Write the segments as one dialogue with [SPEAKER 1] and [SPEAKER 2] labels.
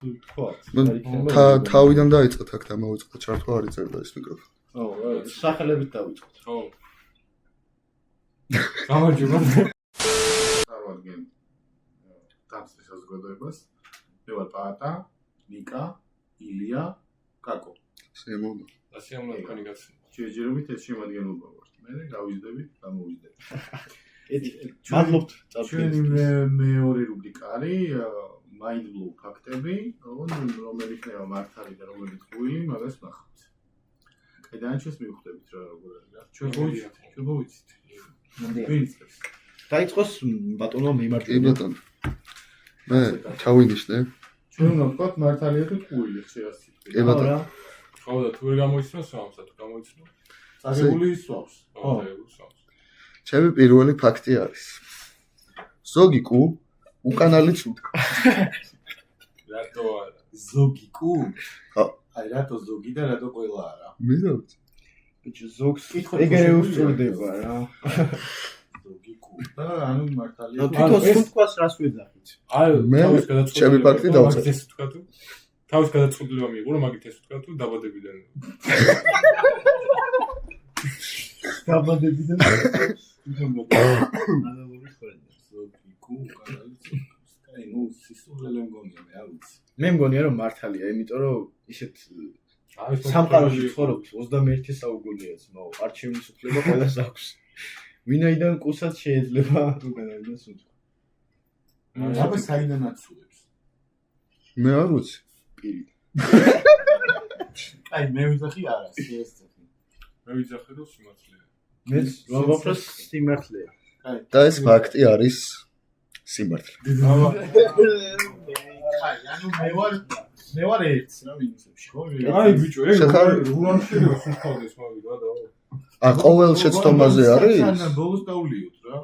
[SPEAKER 1] თავიდან დაიწყეთ აქ და მოვიწყოთ ჩართვა არ იწერდა ეს მიკროფონი.
[SPEAKER 2] სახელებით დავიწყოთ.
[SPEAKER 3] ხო. გამარჯობა.
[SPEAKER 4] წარვადგენ დამსწრე საზოგადოებას. მე ვარ პაატა, ნიკა, ილია, კაკო.
[SPEAKER 1] შემოვიდა.
[SPEAKER 3] ასეამლა თქვენი გაცნობა.
[SPEAKER 4] შეჯერებით ეს შემადგენლობა ვართ. მე გავიზდები, გამოვიზდები.
[SPEAKER 2] მადლობთ.
[SPEAKER 4] ჩვენი მეორე რუბრიკა არის Mind Blow ფაქტები, რომელიც იქნება მართალი და რომელიც ღვილი, მაგას ნახავთ. კედანჩეს მივხვდებით რა როგორ არის რა. ჩვენ მოვიცით. ვინცეს.
[SPEAKER 2] დაიწყოს ბატონო მიმართება.
[SPEAKER 1] კი ბატონო. მე ჩავინიშნე.
[SPEAKER 4] ჩვენ უნდა ვთქვათ მართალია თუ ღვილი, ხშირად სიტყვით.
[SPEAKER 1] კი ბატონო.
[SPEAKER 3] ხო და თუ ვერ გამოიცნო სვამსა თუ გამოიცნო.
[SPEAKER 4] წაგებული სვავს.
[SPEAKER 3] ხო, წაგებული სვამს.
[SPEAKER 1] ჩემი პირველი ფაქტი არის. ზოგი კუ უკანალიც უთქვა.
[SPEAKER 3] რატო არა?
[SPEAKER 4] ზოგი კუ?
[SPEAKER 1] ხო.
[SPEAKER 4] აი რატო ზოგი და რატო ყველა არა?
[SPEAKER 1] მე რა ვიცი.
[SPEAKER 2] ბიჭო ზოგს ეგრე უსწორდება რა.
[SPEAKER 4] ზოგი კუ. და ანუ მართალია.
[SPEAKER 2] თვითონ სუნთქვას რას ვეძახით?
[SPEAKER 3] აი,
[SPEAKER 1] მე ჩემი ფაქტი დავწერე.
[SPEAKER 3] ეს თქვა თუ თავის გადაწყვეტილება მიიღო რომ მაგით ეს თქვა თუ დაბადებიდან.
[SPEAKER 2] დაბადებიდან ანალოგი ხოლმე.
[SPEAKER 4] ზოგი კუ უკანალიც. აი ნუ სისულელე მგონია მე არ ვიცი.
[SPEAKER 2] მე მგონია რომ მართალია, იმიტომ რომ ისეთ სამყაროში ცხოვრობთ 21 საუკუნეა ძმაო, არჩევნის უფლება ყველას აქვს. ვინაიდან კუსაც შეიძლება უკანალიდან სუნთქვა.
[SPEAKER 4] აბა საიდან აცულებს?
[SPEAKER 1] მე არ ვიცი.
[SPEAKER 2] პირი.
[SPEAKER 4] აი მე ვიზახი არა, ეს
[SPEAKER 3] მე ვიძახე რომ სიმართლეა.
[SPEAKER 2] მე ვაფროს სიმართლეა.
[SPEAKER 1] და ეს ფაქტი არის სიმართლე.
[SPEAKER 4] აი ანუ მე ვარ ერთს რა მინუსებში ხო?
[SPEAKER 3] აი ბიჭო, ეგ რუან შეიძლება ხუთავდეს მაგიდა და.
[SPEAKER 1] ყოველ შეცდომაზე არის?
[SPEAKER 4] ბოლოს დავლიოთ რა.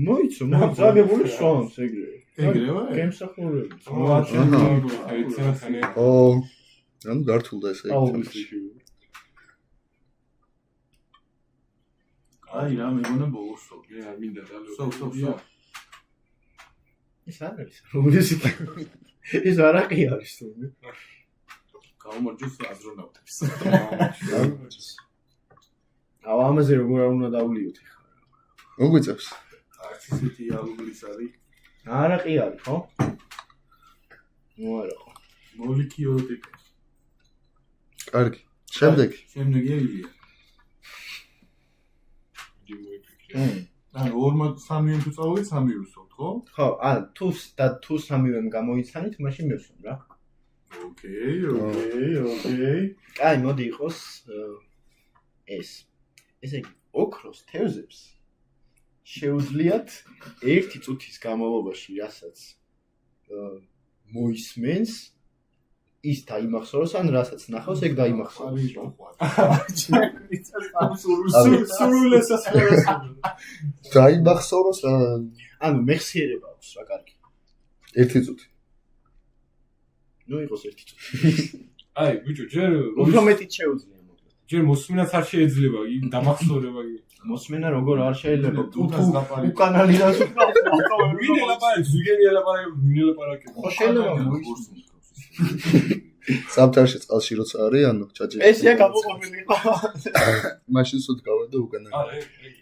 [SPEAKER 2] მოიცო, მოძაგებული სვამს ეგრე.
[SPEAKER 4] ეგრევე?
[SPEAKER 2] გემსახურები.
[SPEAKER 1] ო, ანუ გართულდა ეს ეგ.
[SPEAKER 4] აი რა მეგონა ბოლოსო.
[SPEAKER 3] მე არ მინდა დალო.
[SPEAKER 4] სო.
[SPEAKER 2] ეს არ არის. მუსიკა. ეს არაყი არის თუმცა.
[SPEAKER 4] გაუმარჯოს აზრონავტებს.
[SPEAKER 2] აუ ამაზე როგორ უნდა დავლიოთ ხა.
[SPEAKER 1] მოგვიწევს.
[SPEAKER 4] არც ისეთი ალუბლის არის.
[SPEAKER 2] არაყი არის, ხო? ნუ არა ხო.
[SPEAKER 4] მოლეკიოლოტიკა.
[SPEAKER 1] კარგი. შემდეგი.
[SPEAKER 4] შემდეგი ილია. ანუ 3 თუ წავიდეთ 3 ვუსვათ, ხო?
[SPEAKER 2] ხო, თუ სამივემ გამოიცანით, მაშინ მევსვამ რა.
[SPEAKER 4] ოკეი.
[SPEAKER 2] კაი, მოდი იყოს ეს. ესე იგი, ოქროს თევზებს შეუძლიათ ერთი წუთის განმავლობაში, რასაც მოისმენს, ის დაიმახსოვროს, ან რასაც ნახავს, ეგ დაიმახსოვროს.
[SPEAKER 1] დაიმახსოვროს,
[SPEAKER 2] ანუ მეხსიერება აქვს რა კარგი.
[SPEAKER 1] ერთი წუთი.
[SPEAKER 2] ნუ იყოს ერთი წუთი.
[SPEAKER 3] აი ბიჭო, ჯერ
[SPEAKER 2] უფრო მეტიც შეუძლია მოკლედ.
[SPEAKER 3] ჯერ მოსმენაც არ შეიძლება, დამახსოვრება კი.
[SPEAKER 2] მოსმენა როგორ არ შეიძლება?
[SPEAKER 4] თუთას ლაპარაკი.
[SPEAKER 2] უკანალიდან სულ
[SPEAKER 3] ვინ ელაპარაკს, ვიგენი ელაპარაკებს, ვინ ელაპარაკებს.
[SPEAKER 2] ხო შეიძლება მოისმენს.
[SPEAKER 1] სამთარში წყალში როცა არის, ანუ ჭაჭი.
[SPEAKER 2] ესია გამოყოფილი ხო?
[SPEAKER 1] მაშინ სულ გავარ და უკანა.
[SPEAKER 3] არა, ეგრე არის.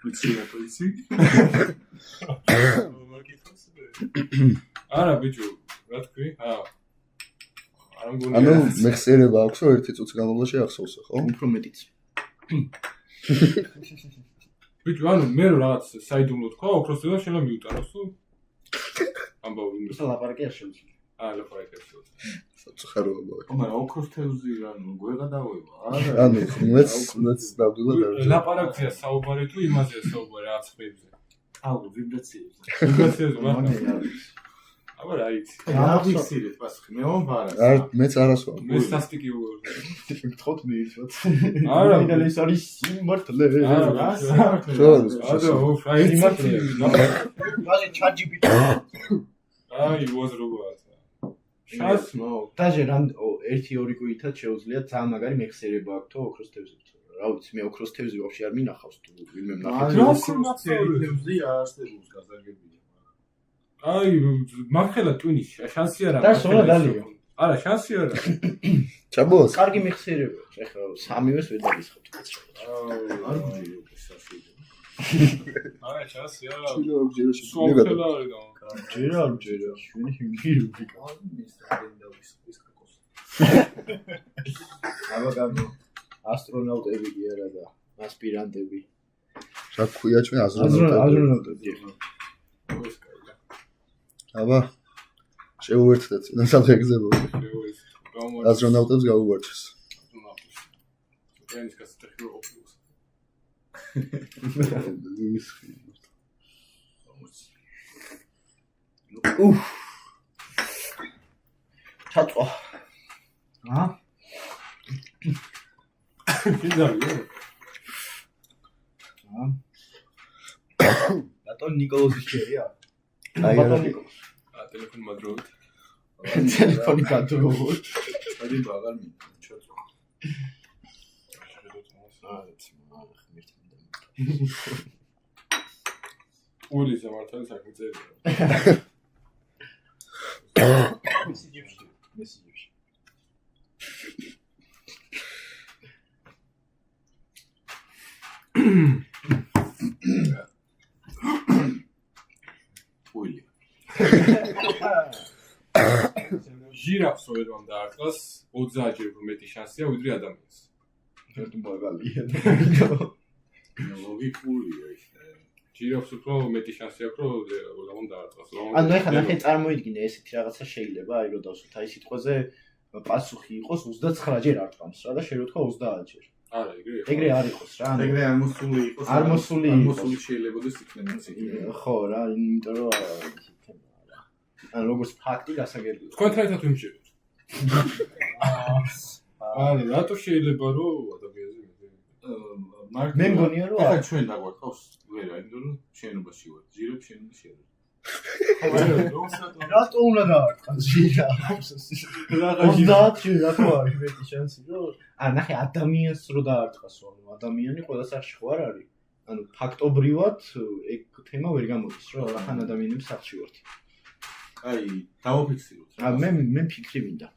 [SPEAKER 4] ვიცი.
[SPEAKER 3] არა ბიჭო, რა თქვი? არ მგონია.
[SPEAKER 1] ანუ მეხსიერება აქვს რომ ერთი წუთის განმავლობაში ახსოვსო, ხო?
[SPEAKER 2] უფრო მეტიც.
[SPEAKER 3] ბიჭო, ანუ მე რაღაც საიდუმლო თქვა, ოქროს თევზა შეიძლება მიუტანოს თუ ამბავი უნდა.
[SPEAKER 2] ლაპარაკი არ შეუძლია.
[SPEAKER 3] ლაპარაკი არ შეუძლია.
[SPEAKER 1] საცხაროა მოვა.
[SPEAKER 4] მაგრამ ოქროს თევზი ანუ გვეღა დავება. არა.
[SPEAKER 1] ანუ მეც ნამდვილად არ ვიცი.
[SPEAKER 3] ლაპარაკია საუბარი თუ იმაზეა საუბარი აცხვებზე.
[SPEAKER 4] აუ ვიბრაციებს.
[SPEAKER 3] ვიბრაციებს მაგრამ აბა რა იცი.
[SPEAKER 4] რა ვიცით პასუხი მე ვამბარა.
[SPEAKER 1] მეც არასვა.
[SPEAKER 3] მე სასტიკი ვარ.
[SPEAKER 2] გთხოვთ მიირთვათ.
[SPEAKER 3] არა,
[SPEAKER 2] ეს არის სიმართლე.
[SPEAKER 3] არა,
[SPEAKER 4] რა სიმართლე.
[SPEAKER 3] არა, აი სიმართლე.
[SPEAKER 2] მაგე ChatGPT.
[SPEAKER 3] აი, was robot. შას
[SPEAKER 4] ნო.
[SPEAKER 2] დაჟე რამ 1-2 კვირითად შეუძლია ძალიან მაგარი მეხსიერება აქვს თო ოქროს თევზებს. რა ვიცი, მე ოქროს თევზი ვაფშე არ მინახავს თუ ვინმე ნახავს.
[SPEAKER 4] თევზი არსებობს გაზარგებია.
[SPEAKER 3] აი მაგხელა ტვინის შანსი არა.
[SPEAKER 2] და სოლა დალიო.
[SPEAKER 3] არა, შანსი არა.
[SPEAKER 1] ჩაბოს.
[SPEAKER 2] კარგი მეხსიერება. ეხლა სამივეს ვერ დაგისხავთ კაცო.
[SPEAKER 4] არ გიჟიო სასიძე.
[SPEAKER 3] არა, შანსი არა.
[SPEAKER 1] ჯერ
[SPEAKER 3] სოლა არის და.
[SPEAKER 2] ჯერა არ ჯერა. შვენი ჰიმბირული. აბა გამო ასტრონავტები კი არა და ასპირანტები.
[SPEAKER 1] რა ქვია ჩვენ აზროვნავტები. აბა შეუერთდეთ ნასალეგზებო. აზროვნავტებს გაუვარჩეს.
[SPEAKER 3] ენის კაცი ოპლუს.
[SPEAKER 2] ჩაწვა. ა?
[SPEAKER 3] კიდევ
[SPEAKER 2] ბატონ ნიკოლოზის შეია?
[SPEAKER 1] აი
[SPEAKER 2] ბატონ ნიკოლოზ.
[SPEAKER 3] ტელეფონი მადროვით.
[SPEAKER 2] ტელეფონი გადროოთ.
[SPEAKER 4] აი ბაღარ მიჩოწო.
[SPEAKER 3] ორი ზამართალი საქმე წერია.
[SPEAKER 2] მესიჯებში.
[SPEAKER 4] უილი.
[SPEAKER 3] ჟირაფს ვერან დაარტყას 30 ჯერ მეტი შანსია ვიდრე ადამიანს.
[SPEAKER 2] ერთ მაგალია.
[SPEAKER 4] ლოგიკურია ის.
[SPEAKER 3] ჟირაფს უფრო მეტი შანსი აქვს რომ რომ დაარტყას.
[SPEAKER 2] ანუ ეხლა ნახე წარმოიდგინე ესეთი რაღაცა შეიძლება აი რომ დავსვით აი სიტყვაზე პასუხი იყოს 29 ჯერ არტყამს რა და შენ რო თქვა 30 ჯერ.
[SPEAKER 3] არა, ეგრე.
[SPEAKER 2] ეგრე არ იყოს რა.
[SPEAKER 4] ეგრე არ მოსული იყოს.
[SPEAKER 2] არ მოსული
[SPEAKER 4] მოსული შეიძლებაოდეს იქნებოდეს.
[SPEAKER 2] ხო რა, იმიტომ რომ ან როგორც ფაქტი გასაგებია.
[SPEAKER 3] თქვენთან ერთად ვიმჭირდეთ. არა, რატო შეიძლება რომ ადამიანზე
[SPEAKER 2] მე მგონია რომ
[SPEAKER 4] ახლა ჩვენ დაგვაქვს ვერა, იმიტომ რომ შენობაში ვარ. ჟირაფ შენობაში არ.
[SPEAKER 2] რატო უნდა დაარტყას ჟირაფს? 30 ჯერ რატო არის მეტი შანსი რომ ან ნახე ადამიანს რო დაარტყასო, ანუ ადამიანი ყველა სახში ხო არ არის? ანუ ფაქტობრივად ეგ თემა ვერ გამოდის, რომ ახან ადამიანებს სახში ვართ.
[SPEAKER 4] აი, დავაფიქსიროთ.
[SPEAKER 2] მე ფიქრი მინდა.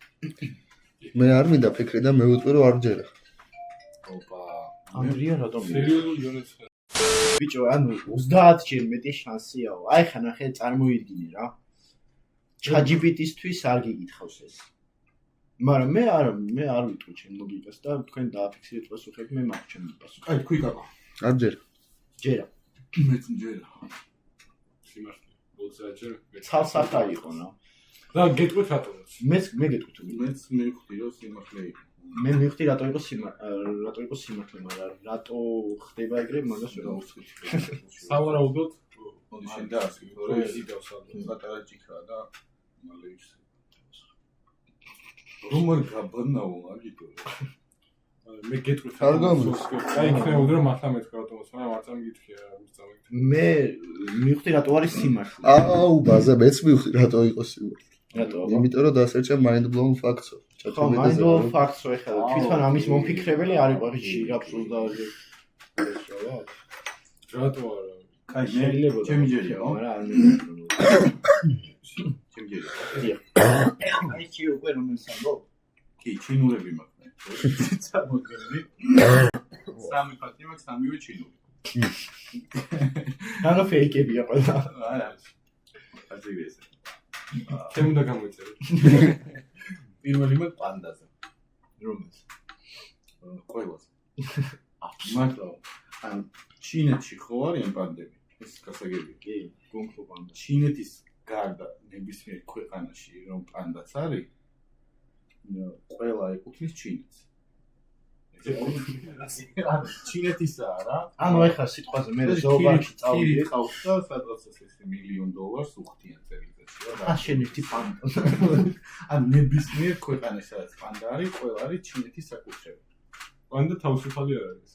[SPEAKER 1] მე არ მინდა ფიქრი და მე ვიტყვი რომ არ ჯერა.
[SPEAKER 4] ოპა.
[SPEAKER 2] ანდრია რატომ?
[SPEAKER 3] სერიოზულ დონეზე.
[SPEAKER 2] ბიჭო, ანუ 30 ჯერ მეტი შანსიაო. აი ხა ნახე წარმოიდგინე რა. ChatGPT-ისთვის არ გიკითხავს ეს. მაგრამ მე არ ვიტყვი ჩემ ლოგიკას და თქვენ დააფიქსირეთ პასუხები, მე მაქვს ჩემი პასუხი.
[SPEAKER 4] აი, თქვი კაკა.
[SPEAKER 1] არ ჯერა.
[SPEAKER 2] ჯერა.
[SPEAKER 4] მეც ჯერა.
[SPEAKER 3] სიმართლე. 30 ჯერ.
[SPEAKER 2] ცალსახა იყო რა.
[SPEAKER 3] და გეტყვით რატომაც.
[SPEAKER 2] მე გეტყვით.
[SPEAKER 4] მეც მივხვდი რომ სიმართლე იყო.
[SPEAKER 2] მე მივხვდი რატო იყო სიმართლე, მაგრამ რატო ხდება ეგრე მაგას ვერ
[SPEAKER 4] დავუცხით.
[SPEAKER 3] სავარაუდოდ
[SPEAKER 4] მოდი შენ დაასწრო, რომ
[SPEAKER 3] ისი დავსალო.
[SPEAKER 4] პატარა ჭიქრა და მალე ის. რომ არ გაბნაო აგიტო.
[SPEAKER 3] მე გეტყვით
[SPEAKER 1] არ გამოს.
[SPEAKER 3] აი იქნებოდა რომ მართლა მეთქვა ავტომატს, მაგრამ არ წამიგითხია რა მიწამიგთ.
[SPEAKER 2] მე მივხვდი რატო არის სიმართლე.
[SPEAKER 1] აუ, ბაზა მეც მივხვდი რატო იყო სიმართლე.
[SPEAKER 2] რატო?
[SPEAKER 1] იმიტომ რომ დასერჩა mind blown facts-ო.
[SPEAKER 2] ხო, mind blown facts-ო ეხლა თვითონ ამის მომფიქრებელი არ იყო ჟირაფს 30 ჯერ. ეს რა?
[SPEAKER 3] რატო არა?
[SPEAKER 4] აი,
[SPEAKER 2] შეიძლება
[SPEAKER 4] ჩემი ჯერია,
[SPEAKER 2] მაგრამ არ მეგონა.
[SPEAKER 4] ჩემი ჯერია.
[SPEAKER 2] აი ჩი უკვე რომელსამო?
[SPEAKER 4] კი, ჩინურები მაქვს. წამოგები. სამი ფაქტი მაქვს, სამივე ჩინური.
[SPEAKER 2] ანუ ფეიკებია ყველა.
[SPEAKER 4] არა. ასე ეს.
[SPEAKER 3] ჩემ უნდა გამოიწერო.
[SPEAKER 4] პირველი მე პანდაზე.
[SPEAKER 2] რომელს?
[SPEAKER 4] ყველას. მართლა. ან ჩინეთში ხო არიან პანდები? ეს გასაგებია.
[SPEAKER 2] კი, გონგფუ პანდა.
[SPEAKER 4] ჩინეთის გარდა ნებისმიერ ქვეყანაში რომ პანდაც არის, ყველა ეკუთვნის ჩინეთს. ჩინეთისაა რა.
[SPEAKER 2] ანუ ეხლა სიტყვაზე მე ზოოპარკში წავიდე.
[SPEAKER 4] ყავს და სადღაც ეს $1,000,000 უხდიან წელიწადში რა.
[SPEAKER 2] ა შენ ერთი პანდა.
[SPEAKER 4] ან ნებისმიერ ქვეყანაში სადაც პანდა არის, ყველა არის ჩინეთის საკუთრება.
[SPEAKER 3] პანდა თავისუფალი არ არის.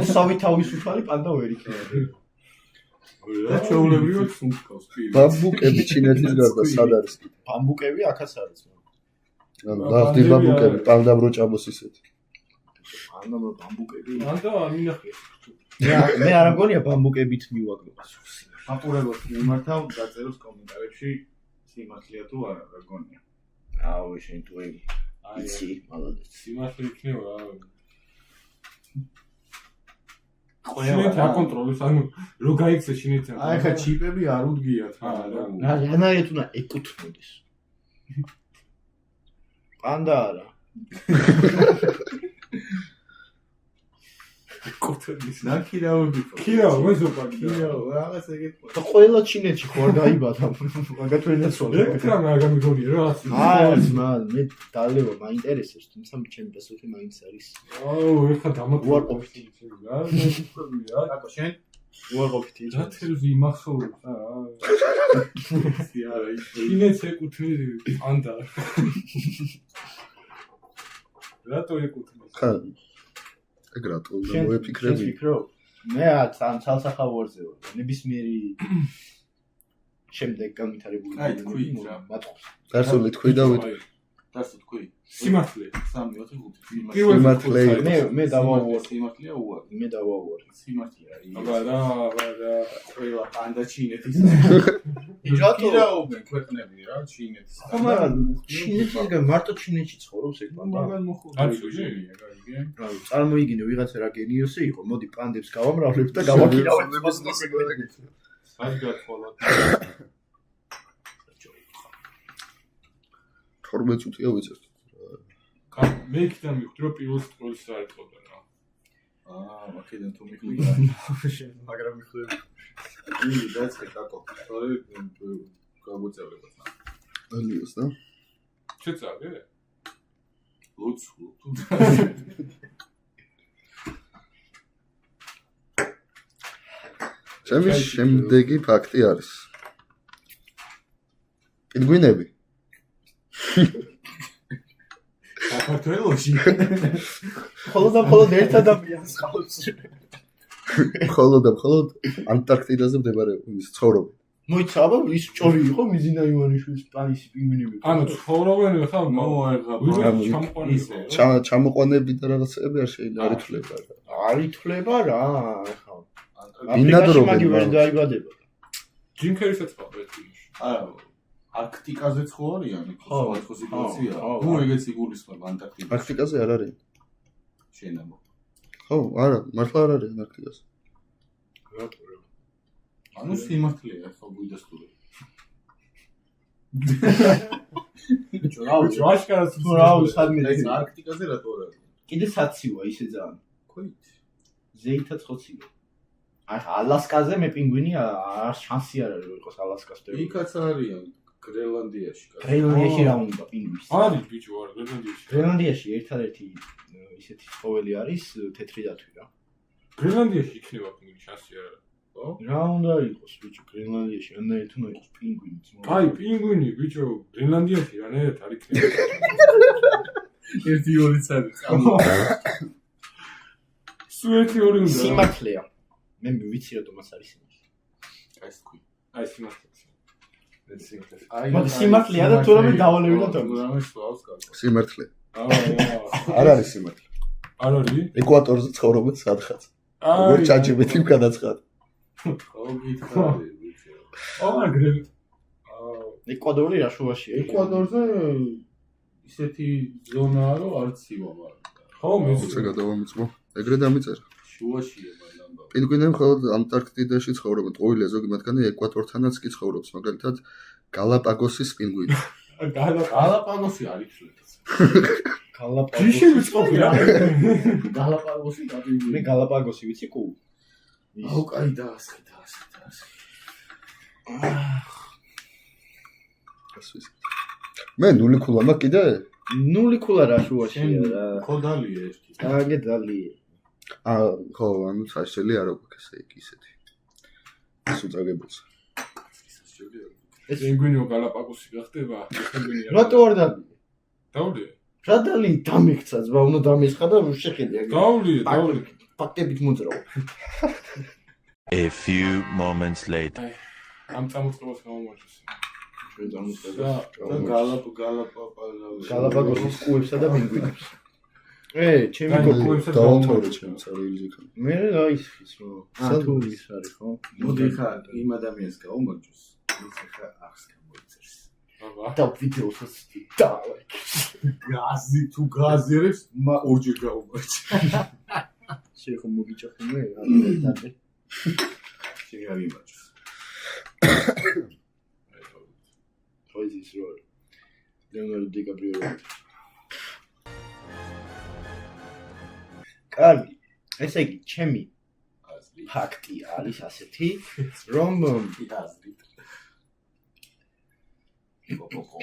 [SPEAKER 2] უსავი თავისუფალი პანდა ვერ იქნება.
[SPEAKER 4] და ჩვეულებრივად სუნთქავს პირი.
[SPEAKER 1] ბამბუკები ჩინეთის გარდა სად არის?
[SPEAKER 2] ბამბუკები აქაც არის.
[SPEAKER 1] ანუ გახდი ბამბუკები, პანდა ბროჭაბოს ისეთი.
[SPEAKER 2] ანუ ბამბუკები.
[SPEAKER 3] პანდა არ მინახეს.
[SPEAKER 2] მე არ მგონია ბამბუკებით მივაგროს.
[SPEAKER 4] მაყურებელს მიმართავ დაწეროს კომენტარებში სიმართლეა თუ არა რა გონია.
[SPEAKER 2] აუ შენ თუ იცი, მალადეც.
[SPEAKER 3] სიმართლე იქნება რა.
[SPEAKER 4] ყველა
[SPEAKER 3] აკონტროლებს, ანუ რო გაიქცე შინეცი.
[SPEAKER 4] აი ხა ჩიპები არ უდგიათ რა.
[SPEAKER 2] რანაირად უნდა ეკუთვნოდეს. პანდა არა.
[SPEAKER 3] კუთვნის.
[SPEAKER 4] ნაკირავები ხო.
[SPEAKER 3] ქირავ, მეზოპაკი.
[SPEAKER 4] ქირავ, რაღაც ეგეთ ხო.
[SPEAKER 2] და ყველა ჩინეთში ხო არ დაიბადა. მაგათ ვერ ნაცვალე.
[SPEAKER 3] ელექტრა რა გამიგონია რა.
[SPEAKER 2] აი, მე დალევა მაინტერესებს, თუმცა ჩემი პასუხი მაინც არის.
[SPEAKER 3] აუ, ეხლა
[SPEAKER 2] უარყოფითი.
[SPEAKER 3] რა, მეუბნია.
[SPEAKER 4] რატო შენ?
[SPEAKER 2] უარყოფითი.
[SPEAKER 3] რა თერზე იმახსოვრებს რა.
[SPEAKER 4] არა, ის
[SPEAKER 3] შინეც ეკუთვნის პანდა. რატო ეკუთვნის?
[SPEAKER 1] ხა ეგ რატო უნდა მოეფიქრები?
[SPEAKER 2] მე ცალსახავარზე ვარ. ნებისმიერი შემდეგ განვითარებული
[SPEAKER 4] აი, თქვი რა.
[SPEAKER 2] მატყობს.
[SPEAKER 1] დასული თქვი და ვიტყვი.
[SPEAKER 4] დასო თქვი.
[SPEAKER 3] სიმართლე.
[SPEAKER 4] 3 4 5
[SPEAKER 1] სიმართლე.
[SPEAKER 2] მე დავაუვარ.
[SPEAKER 4] სიმართლეა უარი.
[SPEAKER 2] მე დავაუვარ.
[SPEAKER 4] სიმართლეა.
[SPEAKER 3] აბა რა,
[SPEAKER 4] ყველა პანდა ჩინეთის.
[SPEAKER 2] რატო?
[SPEAKER 4] ქირავობენ ქვეყნები რა, ჩინეთის.
[SPEAKER 2] ხო, მაგრამ ჩინეთისგან მარტო ჩინეთში ცხოვრობს ეგ პანდა.
[SPEAKER 4] მაგან მოხდა.
[SPEAKER 3] არ შეიძლება, გაიგე.
[SPEAKER 2] რავი, წარმოიგინე ვიღაცა რა გენიოსი იყო, მოდი პანდებს გავამრავლებ და გავაკირავებ.
[SPEAKER 3] აი გათხოვა.
[SPEAKER 1] 12 წუთია ვიწერთ.
[SPEAKER 3] მე იქიდან მივხვდი რომ პირველს ყოველს არ ეთქოდა რა.
[SPEAKER 4] აქედან თუ მიხვდი.
[SPEAKER 2] მაგრამ მიხვდები.
[SPEAKER 4] იგი დაწყე კაკო. სწორი გაგვიწევება.
[SPEAKER 1] ალიოს და
[SPEAKER 3] შეწავე?
[SPEAKER 4] ლოცუ.
[SPEAKER 1] ჩემი შემდეგი ფაქტი არის. პინგვინები.
[SPEAKER 3] საქართველოში
[SPEAKER 2] მხოლოდ ერთ ადამიანს ხავს.
[SPEAKER 1] მხოლოდ ანტარქტიდაზე მდებარეობს ცხოვრობ.
[SPEAKER 2] მოიცა, აბა ის ჭორი იყო მიზინა ივანიშვილის პლანისი პინგვინები.
[SPEAKER 3] ანუ ცხოვრობენ ხა
[SPEAKER 4] მოერღა.
[SPEAKER 1] ჩამოყვანები და რაღაცები არ შეიძლება არ ითვლება.
[SPEAKER 2] არ ითვლება რა, ხა.
[SPEAKER 1] ბინადრობენ,
[SPEAKER 2] მაგი ვერ დაიბადება.
[SPEAKER 3] ჯინქერისაც ყავდა ეს ფილმში.
[SPEAKER 4] არა, არქტიკაზე ხო არიან?
[SPEAKER 2] ხო,
[SPEAKER 4] ხო სიტუაცია.
[SPEAKER 2] ხო,
[SPEAKER 4] ნუ ეგეც იგულისხმება ანტარქტიდას.
[SPEAKER 1] არქტიკაზე არ არის.
[SPEAKER 4] შენ ამბობ.
[SPEAKER 1] ხო, არა, მართლა არ არის არქტიკაზე.
[SPEAKER 4] ანუ სიმართლეა ხო გვიდასტურე.
[SPEAKER 3] ჯო აშკარად
[SPEAKER 2] რავი, სადმე
[SPEAKER 4] ეს არქტიკაზე რატო არ არის?
[SPEAKER 2] კიდე საცივა ისე ძალიან.
[SPEAKER 4] ქვით.
[SPEAKER 2] ზეითაც ხოცია. აი ალასკაზე მე პინგვინი არ შანსი არ არის რომ იყოს ალასკას და
[SPEAKER 4] იქაც არიან გრენლანდიაში.
[SPEAKER 2] გრენლანდიაში რა უნდა პინგვინს?
[SPEAKER 3] არის ბიჭო არა გრენლანდიაში.
[SPEAKER 2] გრენლანდიაში ერთადერთი ისეთი ცხოველი არის თეთრი დათვი რა.
[SPEAKER 3] გრენლანდიაში იქნება პინგვინი შანსი არა. ხო?
[SPEAKER 2] რა უნდა იყოს ბიჭო გრენლანდიაში ანაირად უნდა იყოს პინგვინი.
[SPEAKER 3] აი პინგვინი ბიჭო გრენლანდიაში რანაირად არ იქნება.
[SPEAKER 4] 1-2 წელი.
[SPEAKER 3] სუეთი ორი უნდა.
[SPEAKER 2] სიმართლეა. მე ვიცი რატომ მას არის სიმართლე.
[SPEAKER 4] აი ეს თქვი.
[SPEAKER 3] აი სიმართლე. ეს სიმართლე.
[SPEAKER 2] მოდი სიმართლეა და თუ რამე დავალევი და თქო.
[SPEAKER 4] რამე სვავს კაცო.
[SPEAKER 1] სიმართლე.
[SPEAKER 3] აა
[SPEAKER 1] არ არის სიმართლე.
[SPEAKER 3] არ არის?
[SPEAKER 1] ეკვატორზე ცხოვრობენ სადღაც. როგორ ChatGPT-მ გადაწყდა.
[SPEAKER 4] ხო გითხარი ბიჭო.
[SPEAKER 3] აა გრენ.
[SPEAKER 2] ეკვადორი რა შუაშია?
[SPEAKER 4] ეკვადორზე ისეთი ზონაა რომ არც ივა მაგრამ.
[SPEAKER 3] ხო მე
[SPEAKER 1] უცე გადავამიწყო. ეგრე დამიწერა.
[SPEAKER 4] შუაშია მაგრამ.
[SPEAKER 1] პინგვინები მხოლოდ ანტარქტიდაში ცხოვრობენ. ტყუილია ზოგი მათგანი ეკვატორთანაც კი ცხოვრობს. მაგალითად გალაპაგოსის პინგვინი.
[SPEAKER 4] გალაპაგოსი არ იცვლებს.
[SPEAKER 3] ჯიში ვიწყობია.
[SPEAKER 4] გალაპაგოსი დაგიგული.
[SPEAKER 2] მე გალაპაგოსი ვიცი კუ.
[SPEAKER 4] აუ კაი დაასხე.
[SPEAKER 1] მე ნული ქულა მაქვს კიდე?
[SPEAKER 2] ნული ქულა რა შუაშია რა.
[SPEAKER 4] ხოდალია ერთი.
[SPEAKER 2] აგე დალი.
[SPEAKER 1] ხო, ანუ საშელი არ აქვს ესე იგი ისეთი. ის უწაგებულს.
[SPEAKER 3] ეს პინგვინო გალაპაგოსი გახდება? პინგვინი არა.
[SPEAKER 2] რატო არ დალი?
[SPEAKER 3] დავლი.
[SPEAKER 2] რა დალი დამიქცა ზვა, უნდა დამესხა და შეხედე.
[SPEAKER 3] დავლი.
[SPEAKER 2] ფაქტებით მოძრაო.
[SPEAKER 5] A few moments later.
[SPEAKER 3] ამ წამოწყებას გამომაჩეს.
[SPEAKER 2] ჩვენ
[SPEAKER 4] და გალაპაგოსის
[SPEAKER 2] გალაპაგოსის კუებსა და პინგვინებს. ჩემი
[SPEAKER 3] Dai,
[SPEAKER 2] გოგო.
[SPEAKER 3] გოგოებსაც
[SPEAKER 1] დავამთავრე ჩემს რელიზიკა.
[SPEAKER 2] მე რაიხის რომ. თუ ის არის ხო?
[SPEAKER 4] მოდი ხა იმ ადამიანს გაუმარჯოს. ის ხა ახს გამოიწერს.
[SPEAKER 3] აბა.
[SPEAKER 2] და ვიდეოსაც დალაიქ.
[SPEAKER 4] გაზი თუ გაზერებს, ორჯერ გაუმარჯო.
[SPEAKER 2] შეხო მოგიჭახუნე და
[SPEAKER 4] შეიძლება იმარჯოს.
[SPEAKER 2] ხოიზის რო. ლეონარდო დიკაპრიო. კარგი. ესე იგი, ჩემი
[SPEAKER 4] აზრი.
[SPEAKER 2] ფაქტი არის ასეთი, რომ
[SPEAKER 4] აზრი. ოკო.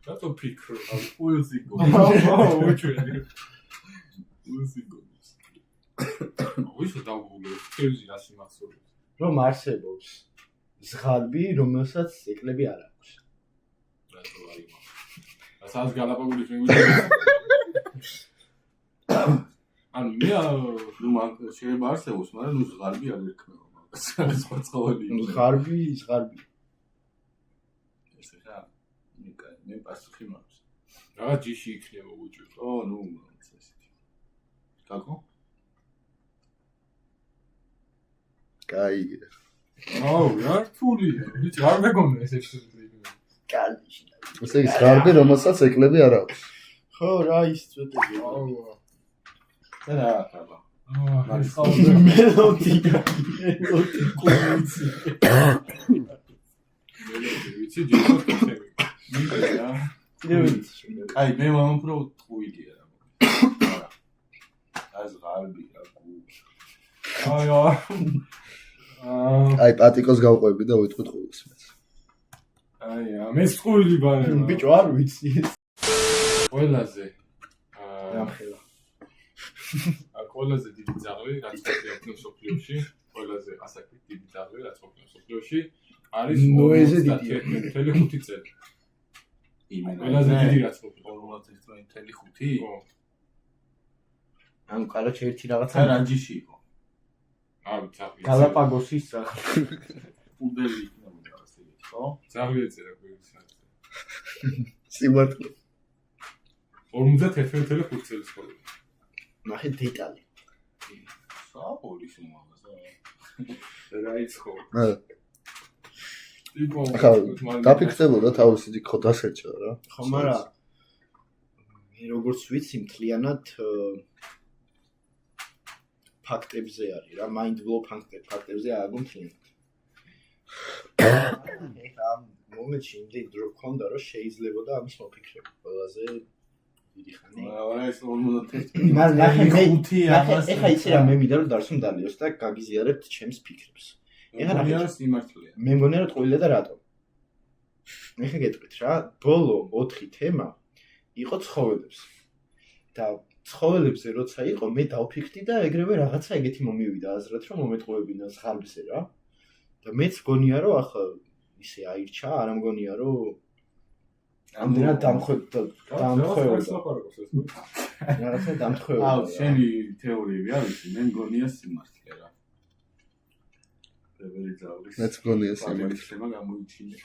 [SPEAKER 3] რატო ფიქრობ?
[SPEAKER 4] უილზიგო.
[SPEAKER 3] უჩვენე. უილზიგო. ვისო დაგვიგულე, თევზი რას იმახსოვრებს?
[SPEAKER 2] რომ არსებობს ზღარბი, რომელსაც ეკლები არ აქვს.
[SPEAKER 3] რატო არ იმახ? რასაც გალაპაგოლის მეგვიძახე. ანუ მე
[SPEAKER 4] ნუ მაგ შეიძლება არსებობს, მაგრამ ნუ ზღარბი არ ერქმევა მაგას. სხვა ცხოველი.
[SPEAKER 2] ზღარბი.
[SPEAKER 4] ესე ხა. მე პასუხი მაქვს.
[SPEAKER 3] რაღაც ჯიში იქნება უჭვი.
[SPEAKER 4] ო, ნუ ესეთი. გაკო?
[SPEAKER 1] გაიგე.
[SPEAKER 3] აუ, რა რთულია. ვიცი, არ მეგონა ეს შეიძლება.
[SPEAKER 2] კარგი.
[SPEAKER 1] ესე იგი ზღარბი, რომელსაც ეკლები არ აქვს.
[SPEAKER 2] ხო, რა ის წვეტები.
[SPEAKER 3] აუ.
[SPEAKER 4] და რა აკაბა.
[SPEAKER 3] მარის
[SPEAKER 2] მელოდია.
[SPEAKER 3] კულიცი. ვიცი, ჯიში ხდება.
[SPEAKER 4] მიგია.
[SPEAKER 2] კიდევ ვიცი.
[SPEAKER 4] აი, მე მომფრო ტყუილია რა. აი, ზღარბი რა გუ.
[SPEAKER 3] აიო.
[SPEAKER 1] აი პატიკოს გავყვები და ვიტყვით ყოველს მეც.
[SPEAKER 3] აია, მე სკული ბარება.
[SPEAKER 2] ბიჭო არ ვიცი.
[SPEAKER 3] ყველაზე
[SPEAKER 2] დამხელა.
[SPEAKER 3] ყველაზე დიდი ძაღლი, რაც ყოფილა სოფლიოში, ყველაზე ასაკით დიდი ძაღლი, რაც ყოფილა სოფლიოში, არის
[SPEAKER 2] ნოეზე დიდია.
[SPEAKER 3] 51.5 წელი.
[SPEAKER 4] იმენა.
[SPEAKER 3] ყველაზე დიდი რაც ყოფილა.
[SPEAKER 4] 51.5?
[SPEAKER 3] ხო.
[SPEAKER 2] ანუ კალოჩი ერთი რაღაცა
[SPEAKER 4] და რანჯიში იყო.
[SPEAKER 3] არ ვიცი, ძაღლი.
[SPEAKER 2] გალაპაგოსის ძაღლი.
[SPEAKER 4] უდელი იქნება ასე, ხო?
[SPEAKER 3] ძაღლი ეწერა გვერდს.
[SPEAKER 1] სიმართლე.
[SPEAKER 3] 51.5 წელი ცხოვრობდა.
[SPEAKER 2] ნახე დეტალი.
[SPEAKER 4] საურის უმაღლესა.
[SPEAKER 3] რაიც ხო.
[SPEAKER 1] ახლა დაფიქსებოდა თავისი ხო დასერჩა რა.
[SPEAKER 2] ხო, მაგრამ მე როგორც ვიცი, მთლიანად ფაქტებზე არის რა, mind blow ფაქტებზე ააგო მთლიანად. ეხლა მომენტში იმდენი დრო გქონდა, რომ შეიძლებოდა ამის მოფიქრება ყველაზე დიდი ხანი.
[SPEAKER 4] არა ეს 51.
[SPEAKER 2] მაგრამ ნახე მე
[SPEAKER 4] ხუთი ამას.
[SPEAKER 2] ეხლა იცი რა მე მინდა რომ დარსუნ დალიოს და გაგიზიარებთ ჩემს ფიქრებს. ეხლა
[SPEAKER 4] ეხლა
[SPEAKER 2] ნახე
[SPEAKER 4] რა სიმართლეა.
[SPEAKER 2] მე მგონია რომ ტყუილია და რატო. ეხლა გეტყვით რა, ბოლო 4 თემა იყო ცხოველებს. და ცხოველებზე როცა იყო, მე დავფიქრდი და ეგრევე რაღაცა ეგეთი მომივიდა აზრად, რომ მომეტყუებინა ზღარბზე რა. და მეც გონია რომ ახლა ისე აირჩა, არ მგონია რომ ამდენად დამხვევა. რაღაცა დამხვევა.
[SPEAKER 4] აუ, შენი თეორიები არ ვიცი, მე მგონია სიმართლე რა. ბევრი ძაღლის.
[SPEAKER 1] მეც მგონია სიმართლე.
[SPEAKER 4] სისტემა გამოიჩინე.